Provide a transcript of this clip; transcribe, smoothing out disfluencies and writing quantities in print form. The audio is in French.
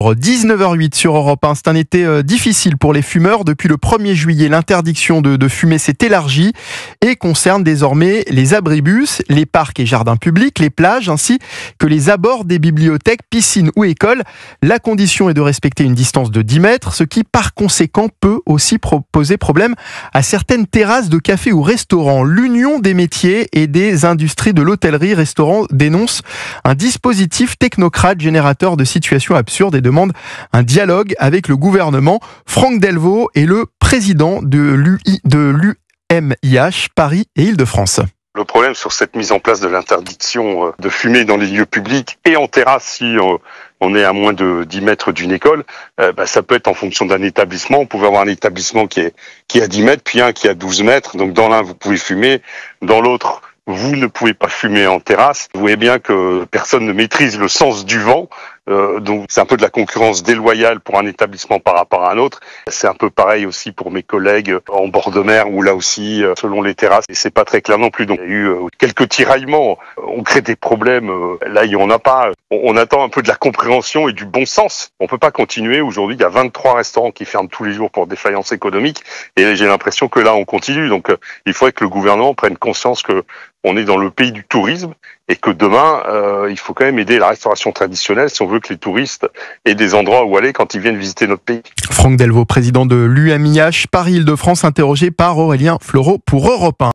octobre, 19h08 sur Europe 1. C'est un été difficile pour les fumeurs. Depuis le 1er juillet, l'interdiction de fumer s'est élargie et concerne désormais les abribus, les parcs et jardins publics, les plages ainsi que les abords des bibliothèques, piscines ou écoles. La condition est de respecter une distance de 10 mètres, ce qui par conséquent peut aussi poser problème à certaines terrasses de cafés ou restaurants. L'Union des métiers et des industries de l'hôtellerie-restaurant dénonce un dispositif technocrate générateur de situations absurdes et demande un dialogue avec le gouvernement. Franck Delvaux est le président de l'UMIH Paris et Île-de-France. Le problème sur cette mise en place de l'interdiction de fumer dans les lieux publics et en terrasse si on est à moins de 10 mètres d'une école, ça peut être en fonction d'un établissement. On pouvait avoir un établissement qui est à 10 mètres, puis un qui est à 12 mètres. Donc dans l'un, vous pouvez fumer, dans l'autre, vous ne pouvez pas fumer en terrasse. Vous voyez bien que personne ne maîtrise le sens du vent. Donc c'est un peu de la concurrence déloyale pour un établissement par rapport à un autre. C'est un peu pareil aussi pour mes collègues en bord de mer où là aussi, selon les terrasses, et c'est pas très clair non plus. Donc il y a eu quelques tiraillements. On crée des problèmes. Là, il y en a pas. On attend un peu de la compréhension et du bon sens. On peut pas continuer. Aujourd'hui, il y a 23 restaurants qui ferment tous les jours pour défaillance économique. Et j'ai l'impression que là, on continue. Donc il faudrait que le gouvernement prenne conscience que on est dans le pays du tourisme et que demain, il faut quand même aider la restauration traditionnelle si on veut que les touristes aient des endroits où aller quand ils viennent visiter notre pays. Franck Delvaux, président de l'UMIH Paris-Île-de-France, interrogé par Aurélien Fleureau pour Europe 1.